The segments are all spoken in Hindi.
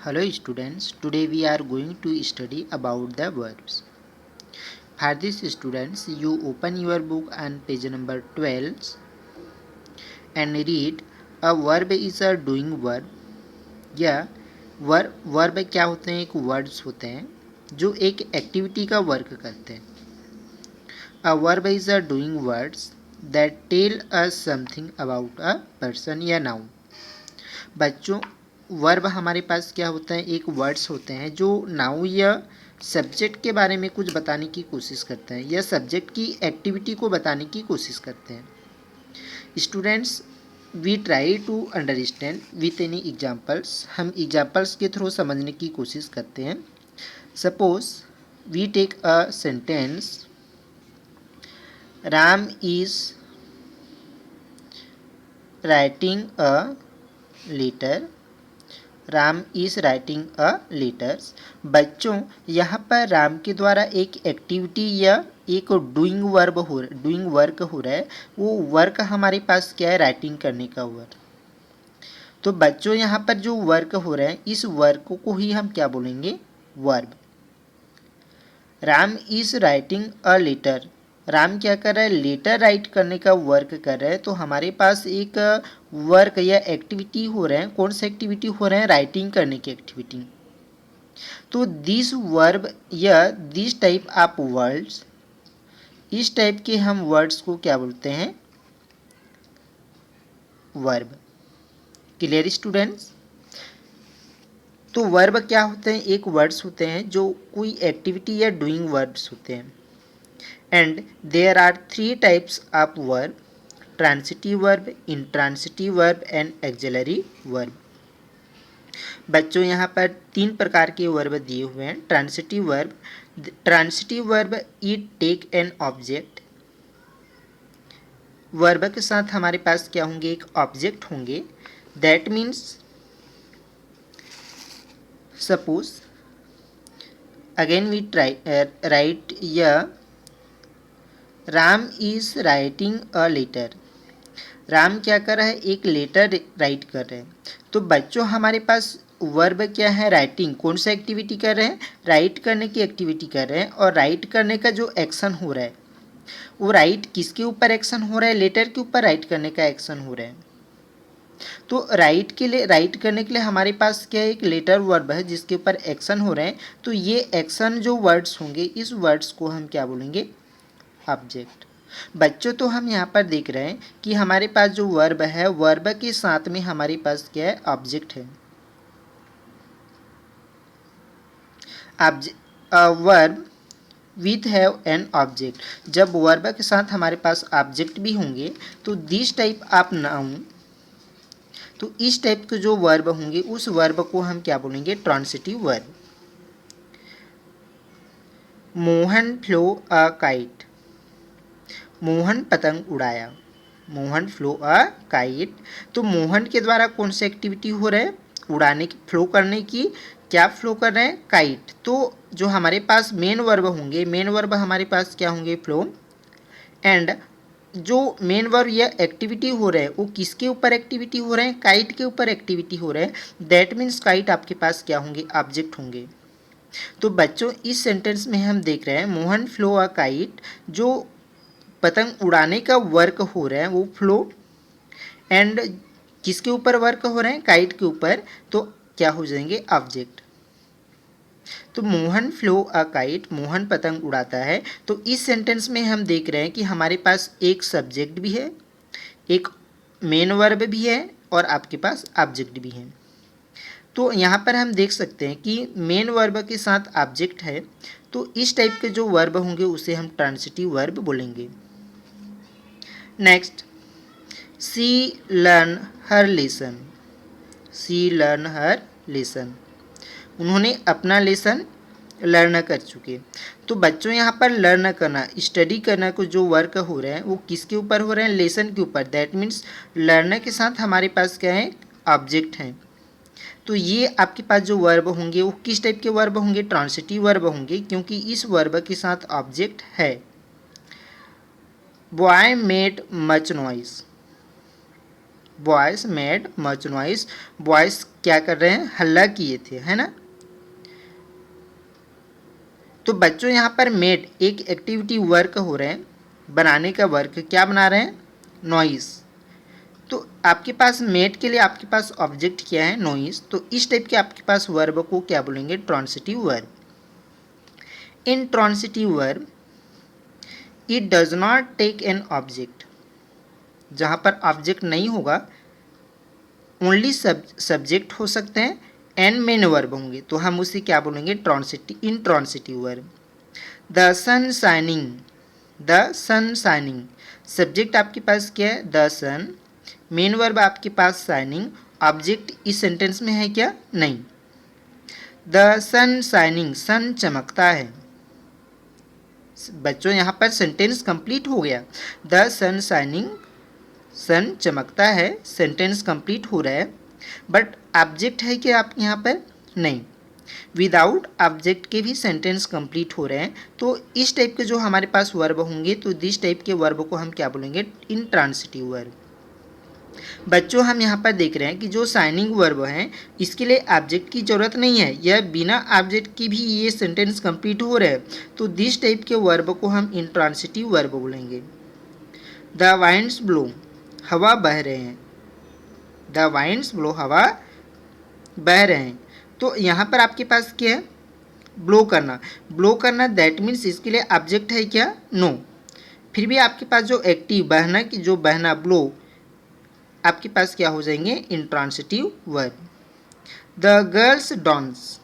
Hello students, today we are going to study about the verbs. For this students, you open your book on page number 12 and read a verb is a doing verb. या वर्ब क्या होते हैं? एक वर्ड्स होते हैं जो एक एक्टिविटी का वर्क करते हैं. A verb is a doing words that tell us something about a person या noun. बच्चों, वर्ब हमारे पास क्या होता है? एक वर्ड्स होते हैं जो नाउन या सब्जेक्ट के बारे में कुछ बताने की कोशिश करते हैं या सब्जेक्ट की एक्टिविटी को बताने की कोशिश करते हैं. Students, we try to understand with any examples. हम एग्जाम्पल्स के थ्रू समझने की कोशिश करते हैं. Suppose we take a sentence, Ram is writing a letter. Ram is writing a letters. बच्चों, यहाँ पर राम के द्वारा एक एक्टिविटी या एक डूइंग वर्क हो रहा है. वो वर्क हमारे पास क्या है? राइटिंग करने का वर्क. तो बच्चों, यहाँ पर जो वर्क हो रहा है इस वर्क को ही हम क्या बोलेंगे? Verb. Ram is writing a letter. Ram क्या कर रहा है? लेटर राइट करने का वर्क कर रहा है. तो हमारे पास एक वर्क या एक्टिविटी हो रहा है. कौन सा एक्टिविटी हो रहा है? राइटिंग करने की एक्टिविटी. तो दिस वर्ब या दिस टाइप ऑफ वर्ड्स, इस टाइप के हम वर्ड्स को क्या बोलते हैं? वर्ब. Clear students? तो वर्ब क्या होते हैं? एक वर्ड्स होते हैं जो कोई एक्टिविटी या डूइंग वर्ब्स होते हैं. And there are three types of verb: transitive verb, intransitive verb and auxiliary verb. बच्चों, यहाँ पर 3 प्रकार के वर्ब दिए हुए हैं. Transitive verb it take an object. Verb के साथ हमारे पास क्या होंगे? एक ऑब्जेक्ट होंगे. That means suppose again we write या Ram is writing a letter. Ram क्या कर रहा है? एक लेटर राइट कर रहे हैं. तो बच्चों, हमारे पास वर्ब क्या है? राइटिंग. कौन सा एक्टिविटी कर रहे हैं? राइट करने की एक्टिविटी कर रहे हैं. और राइट करने का जो एक्शन हो रहा है वो राइट किसके ऊपर एक्शन हो रहा है? लेटर के ऊपर राइट करने का एक्शन हो रहा है. तो राइट करने के लिए हमारे पास क्या है? एक लेटर वर्ब है जिसके ऊपर एक्शन हो रहे हैं. तो ये एक्शन जो वर्ड्स होंगे, इस वर्ड्स को हम क्या बोलेंगे? ऑब्जेक्ट. बच्चों, तो हम यहाँ पर देख रहे हैं कि हमारे पास जो वर्ब है, वर्ब के साथ में हमारे पास क्या है? ऑब्जेक्ट है. Verb with have an object. जब वर्ब के साथ हमारे पास ऑब्जेक्ट भी होंगे तो दिस टाइप ऑफ नाउन, तो इस टाइप के जो वर्ब होंगे उस वर्ब को हम क्या बोलेंगे? Transitive verb. Mohan flow a kite. Mohan पतंग उड़ाया. Mohan flow a kite. तो मोहन के द्वारा कौन सी एक्टिविटी हो रहा है? उड़ाने की, फ्लो करने की. क्या फ्लो कर रहे हैं? काइट. तो जो हमारे पास मेन वर्ब होंगे, मेन वर्ब हमारे पास क्या होंगे? फ्लो. एंड जो मेन वर्ब या एक्टिविटी हो रहा है वो किसके ऊपर एक्टिविटी हो रहे हैं? काइट के ऊपर एक्टिविटी हो रहा है. दैट मीन्स काइट आपके पास क्या होंगे? ऑब्जेक्ट होंगे. तो बच्चों, इस सेंटेंस में हम देख रहे हैं मोहन फ्लो अ काइट. जो पतंग उड़ाने का वर्क हो रहा है वो फ्लो. एंड किसके ऊपर वर्क हो रहे हैं? काइट के ऊपर. तो क्या हो जाएंगे? ऑब्जेक्ट. तो Mohan flow a kite, Mohan पतंग उड़ाता है. तो इस सेंटेंस में हम देख रहे हैं कि हमारे पास एक सब्जेक्ट भी है, एक मेन वर्ब भी है और आपके पास ऑब्जेक्ट भी है. तो यहाँ पर हम देख सकते हैं कि मेन वर्ब के साथ ऑब्जेक्ट है. तो इस टाइप के जो वर्ब होंगे उसे हम ट्रांसिटिव वर्ब बोलेंगे. Next, she learn her lesson. She learn her lesson. उन्होंने अपना लेसन लर्न कर चुके. तो बच्चों, यहाँ पर लर्न करना, स्टडी करना को जो वर्क हो रहे हैं वो किसके ऊपर हो रहे हैं? लेसन के ऊपर. दैट मीन्स लर्न के साथ हमारे पास क्या है? ऑब्जेक्ट है. तो ये आपके पास जो वर्ब होंगे वो किस टाइप के वर्ब होंगे? ट्रांसिटिव वर्ब होंगे, क्योंकि इस वर्ब के साथ ऑब्जेक्ट है. Boy made much noise. Boys made much noise, boys क्या कर रहे हैं, हल्ला किए थे, है ना। तो बच्चों यहाँ पर मेड एक एक्टिविटी वर्क हो रहे हैं, बनाने का वर्क, क्या बना रहे हैं, नॉइस। तो आपके पास मेड के लिए आपके पास ऑब्जेक्ट क्या है, नॉइस। तो इस टाइप के आपके पास वर्ब को क्या बोलेंगे, transitive verb. In transitive verb it does not take an object, जहाँ पर ऑब्जेक्ट नहीं होगा, ओनली सब्जेक्ट हो सकते हैं एंड मेन वर्ब होंगे, तो हम उसे क्या बोलेंगे, transitive, in transitive verb. The sun shining, the sun shining, subject आपके पास क्या है, द सन, मेन वर्ब आपके पास शाइनिंग, ऑब्जेक्ट इस सेंटेंस में है क्या, नहीं। द सन शाइनिंग, सन चमकता है। बच्चों यहाँ पर सेंटेंस कंप्लीट हो गया, द सन शाइनिंग, सन चमकता है, सेंटेंस कंप्लीट हो रहा है, बट ऑब्जेक्ट है कि आप यहाँ पर, नहीं। विदाउट ऑब्जेक्ट के भी सेंटेंस कंप्लीट हो रहे हैं, तो इस टाइप के जो हमारे पास वर्ब होंगे, तो दिस टाइप के वर्ब को हम क्या बोलेंगे, इंट्रांसिटिव वर्ब। बच्चों हम यहाँ पर देख रहे हैं कि जो साइनिंग वर्ब हैं, इसके लिए ऑब्जेक्ट की ज़रूरत नहीं है, यह बिना ऑब्जेक्ट की भी ये सेंटेंस कंप्लीट हो रहे हैं, तो दिस टाइप के वर्ब को हम इंट्रांसिटिव वर्ब बोलेंगे। द वाइंड्स ब्लो, हवा बह रहे हैं, द वाइंड्स ब्लो, हवा बह रहे हैं। तो यहाँ पर आपके पास क्या है, ब्लो करना, ब्लो करना, दैट मीन्स इसके लिए ऑब्जेक्ट है क्या, नो। फिर भी आपके पास जो एक्टिव बहना की, जो बहना ब्लो, आपके पास क्या हो जाएंगे, intransitive verb. The girls dance,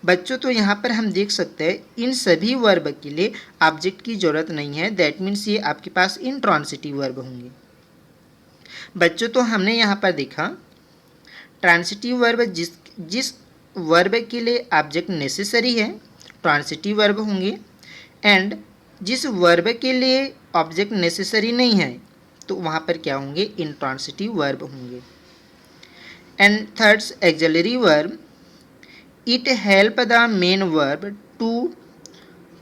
बच्चों तो यहाँ पर हम देख सकते हैं इन सभी वर्ब के लिए ऑब्जेक्ट की जरूरत नहीं है, दैट मीन्स ये आपके पास इंट्रांसिटिव वर्ब होंगे। बच्चों तो हमने यहाँ पर देखा ट्रांसिटिव वर्ब जिस वर्ब के लिए ऑब्जेक्ट नेसेसरी है, ट्रांसिटिव वर्ब होंगे, एंड जिस वर्ब के लिए ऑब्जेक्ट नेसेसरी नहीं है, तो वहाँ पर क्या होंगे, इंट्रांसिटिव वर्ब होंगे। And thirds auxiliary verb, it help the main verb to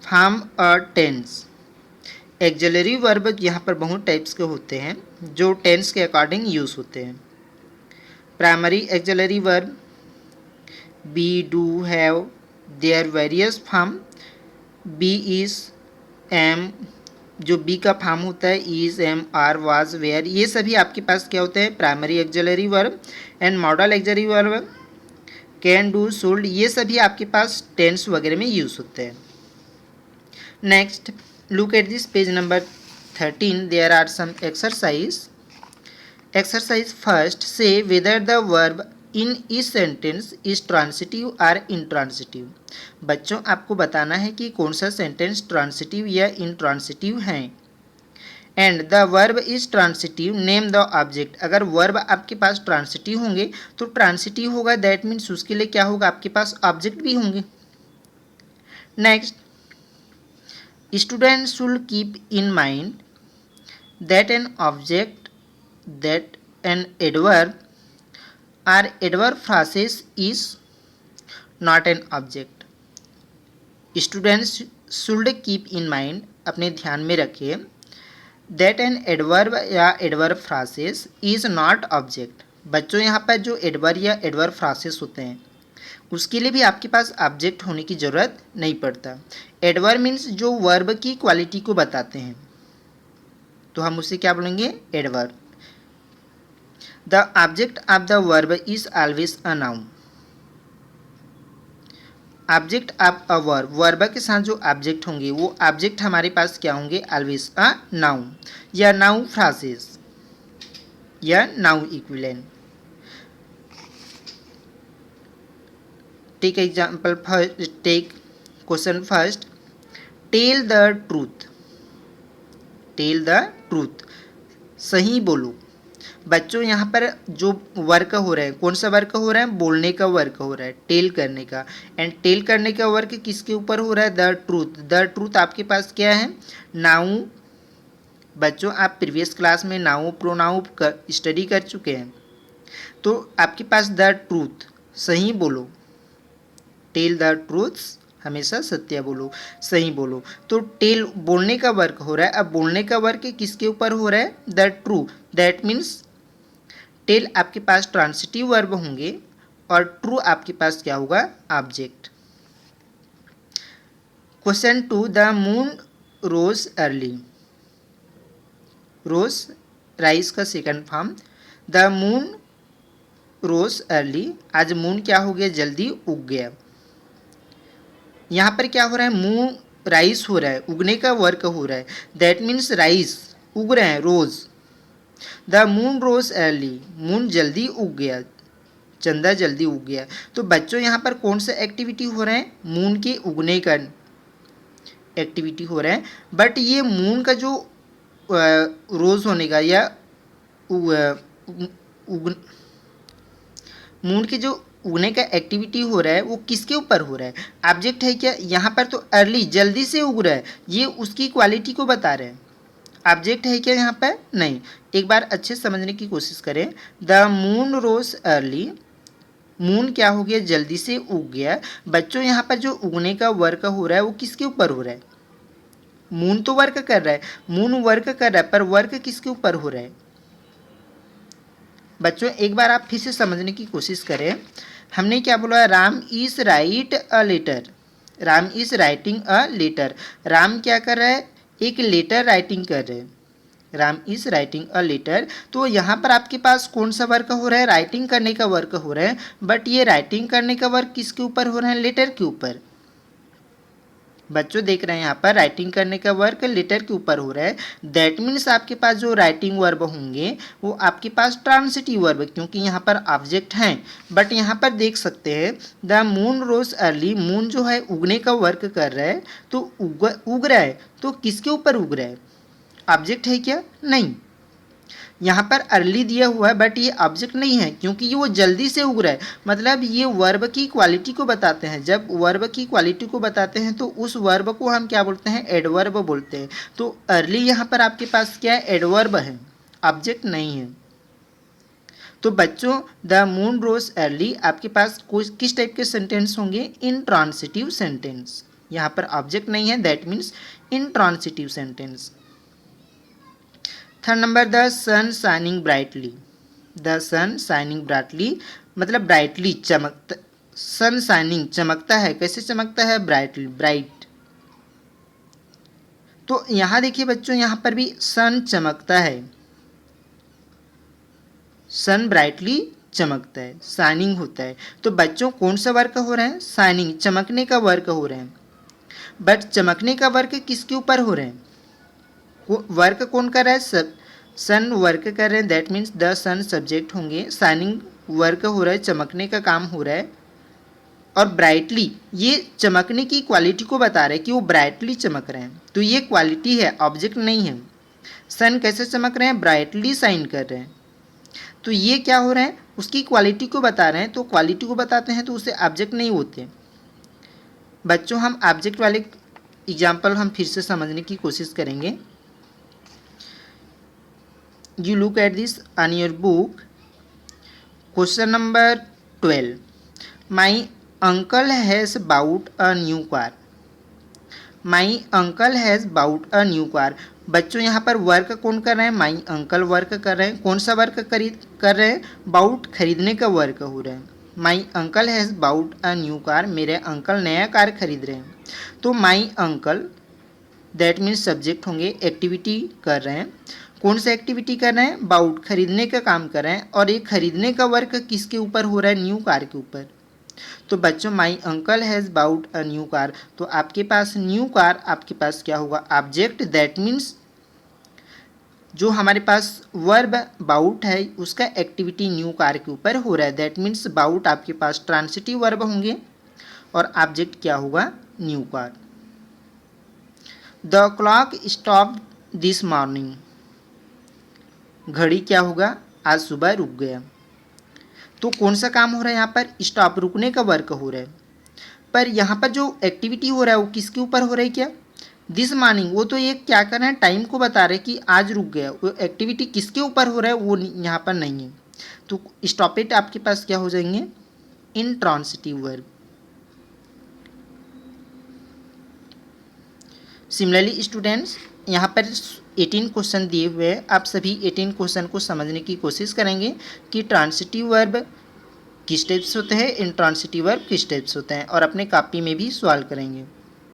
form a tense. Auxiliary verb यहाँ पर बहुत टाइप्स के होते हैं जो टेंस के अकॉर्डिंग यूज़ होते हैं। Primary auxiliary verb, be, do, have, there various form, be, is, am, जो बी का फॉर्म होता है, is, am, are, was, were, ये सभी आपके पास क्या होते हैं, primary auxiliary verb. And modal auxiliary verb, can, do, should, ये सभी आपके पास टेंस वगैरह में यूज होते हैं। Next look at this page number 13, there are some exercise. Exercise first, say whether the verb in this sentence is transitive और इंट्रांसिटिव। बच्चों आपको बताना है कि कौन सा सेंटेंस ट्रांसिटिव या इंट्रांसिटिव है। And the verb is transitive, name the object, अगर वर्ब आपके पास ट्रांसिटिव होंगे तो ट्रांसिटिव होगा, दैट मीन्स उसके लिए क्या होगा, आपके पास ऑब्जेक्ट भी होंगे। Next, student should keep in mind that an object, that an adverb or adverb phrases is not an object. Students should keep in mind, अपने ध्यान में रखिए, that an adverb या adverb phrases is not object। बच्चों यहाँ पर जो adverb या adverb phrases होते हैं उसके लिए भी आपके पास ऑब्जेक्ट होने की ज़रूरत नहीं पड़ता। एडवर्ब मीन्स जो वर्ब की क्वालिटी को बताते हैं, तो हम उसे क्या बोलेंगे, adverb. The object of the verb is always a noun। Object of a verb, verb के साथ जो ऑब्जेक्ट होंगे वो ऑब्जेक्ट हमारे पास क्या होंगे, ऑलवेज अ नाउन या नाउन फ्रासेस या noun equivalent. Take example first, take question first, tell the truth, tell the truth, सही बोलो। बच्चों यहाँ पर जो वर्क हो रहा है, कौन सा वर्क हो रहा है, बोलने का वर्क हो रहा है, टेल करने का। एंड टेल करने का वर्क किसके ऊपर हो रहा है, द ट्रूथ। द ट्रूथ आपके पास क्या है, नाउन। बच्चों आप प्रीवियस क्लास में नाउन प्रोनाउन स्टडी कर चुके हैं, तो आपके पास द ट्रूथ, सही बोलो, टेल द ट्रूथ, हमेशा सत्य बोलो, सही बोलो। तो टेल बोलने का वर्क हो रहा है, अब बोलने का वर्क किसके ऊपर हो रहा है, the true, that means tell आपके पास ट्रांसिटिव वर्ब होंगे और ट्रू आपके पास क्या होगा, object. Question 2, the moon rose early. Rose rise का second form, the moon rose early, आज मून क्या हो गया, जल्दी उग गया। यहाँ पर क्या हो रहा है, मून राइज हो रहा है, उगने का वर्क हो रहा है, दैट मीन्स राइज, उग रहे हैं रोज। The moon rose early, moon जल्दी उग गया, चंदा जल्दी उग गया। तो बच्चों यहाँ पर कौन सा एक्टिविटी हो रहा है, मून के उगने का एक्टिविटी हो रहा है, बट ये मून का जो रोज होने का या मून के जो उगने का एक्टिविटी हो रहा है वो किसके ऊपर हो रहा है, ऑब्जेक्ट है क्या। यहाँ पर तो अर्ली, जल्दी से उग रहा है, ये उसकी क्वालिटी को बता रहे हैं, ऑब्जेक्ट है क्या यहाँ पर, नहीं। एक बार अच्छे समझने की कोशिश करें, the moon rose early, moon क्या हो गया, जल्दी से उग गया। बच्चों यहाँ पर जो उगने का वर्क हो रहा है वो किसके ऊपर हो रहा है, मून तो वर्क कर रहा है, मून वर्क कर रहा है, पर वर्क किसके ऊपर हो रहा है। बच्चों एक बार आप फिर से समझने की कोशिश करें, हमने क्या बोला, Ram is write a letter, Ram is writing a letter, Ram क्या कर रहा है, एक लेटर राइटिंग कर रहे हैं, Ram is writing a letter. तो यहाँ पर आपके पास कौन सा वर्क हो रहा है, राइटिंग करने का वर्क हो रहा है, बट ये राइटिंग करने का वर्क किसके ऊपर हो रहा है, लेटर के ऊपर। बच्चों देख रहे हैं यहाँ पर राइटिंग करने का वर्क लेटर के ऊपर हो रहा है, दैट मीन्स आपके पास जो राइटिंग वर्ब होंगे वो आपके पास ट्रांसिटिव वर्ब, क्योंकि यहाँ पर ऑब्जेक्ट हैं। बट यहाँ पर देख सकते हैं the moon rose early, moon जो है उगने का वर्क कर रहा है, तो उग रहा है, तो किसके ऊपर उग रहा है, ऑब्जेक्ट है क्या, नहीं। यहाँ पर अर्ली दिया हुआ है बट ये ऑब्जेक्ट नहीं है, क्योंकि ये वो जल्दी से उग रहा है, मतलब ये वर्ब की क्वालिटी को बताते हैं। जब वर्ब की क्वालिटी को बताते हैं तो उस वर्ब को हम क्या बोलते हैं, एडवर्ब बोलते हैं। तो अर्ली यहाँ पर आपके पास क्या है, एडवर्ब है, ऑब्जेक्ट नहीं है। तो बच्चों द मून रोज अर्ली आपके पास किस टाइप के सेंटेंस होंगे, इंट्रांसिटिव सेंटेंस। यहाँ पर ऑब्जेक्ट नहीं है, that means intransitive sentence. Third number, the sun shining brightly, the sun shining brightly मतलब ब्राइटली, चमकता, सन शाइनिंग चमकता है, कैसे चमकता है, ब्राइटली, ब्राइट। तो यहाँ देखिए बच्चों, यहाँ पर भी सन चमकता है, सन ब्राइटली चमकता है, शाइनिंग होता है। तो बच्चों कौन सा वर्क हो रहा है, शाइनिंग, चमकने का वर्क हो रहा है, बट चमकने का वर्क किसके ऊपर हो रहे हैं, वर्क कौन कर रहा है, सब सन वर्क कर रहे हैं, that means the sun subject होंगे, शाइनिंग वर्क हो रहा है, चमकने का काम हो रहा है, और ब्राइटली ये चमकने की क्वालिटी को बता रहे हैं कि वो ब्राइटली चमक रहे हैं। तो ये क्वालिटी है, ऑब्जेक्ट नहीं है। सन कैसे चमक रहे हैं, ब्राइटली शाइन कर रहे हैं। तो ये क्या हो रहा है, उसकी क्वालिटी को बता रहे हैं। तो क्वालिटी को बताते हैं तो उसे ऑब्जेक्ट नहीं होते। बच्चों हम ऑब्जेक्ट वाले एग्जाम्पल हम फिर से समझने की कोशिश करेंगे। You look at this on your book. Question number 12. My uncle has bought a new car. My uncle has bought a new car. बच्चों यहाँ पर वर्क कौन कर रहे हैं, माई अंकल वर्क कर रहे हैं। कौन सा वर्क कर रहे हैं, बाउट, खरीदने का वर्क हो रहा है। My uncle has bought a new car, मेरे अंकल नया कार खरीद रहे हैं। तो my uncle that means subject होंगे, एक्टिविटी कर रहे हैं। कौन सा एक्टिविटी कर रहे हैं, बाउट, खरीदने का काम कर रहे हैं। और ये खरीदने का वर्क किसके ऊपर हो रहा है, न्यू कार के ऊपर। तो बच्चों my uncle has bought a new car, तो आपके पास न्यू कार आपके पास क्या होगा, ऑब्जेक्ट। दैट मीन्स जो हमारे पास वर्ब बाउट है उसका एक्टिविटी न्यू कार के ऊपर हो रहा है। दैट मीन्स बाउट आपके पास ट्रांसिटिव वर्ब होंगे और ऑब्जेक्ट क्या होगा, new car. The clock stopped this morning, घड़ी क्या होगा, आज सुबह रुक गया। तो कौन सा काम हो रहा है यहाँ पर, स्टॉप, रुकने का वर्क हो रहा है। पर यहाँ पर जो एक्टिविटी हो रहा है वो किसके ऊपर हो रहा है, क्या, दिस मॉर्निंग। वो तो ये क्या कर रहे हैं, टाइम को बता रहे हैं कि आज रुक गया। वो एक्टिविटी किसके ऊपर हो रहा है वो यहाँ पर नहीं है। तो स्टॉप इट आपके पास क्या हो जाएंगे, इंट्रांसिटिव वर्ब। सिमिलरली स्टूडेंट्स यहाँ पर 18 क्वेश्चन दिए हुए हैं। आप सभी 18 क्वेश्चन को समझने की कोशिश करेंगे कि ट्रांसिटिव वर्ब किस टाइप्स होते हैं, इंट्रांसिटिव वर्ब किस टाइप्स होते हैं, और अपने कॉपी में भी सॉल्व करेंगे।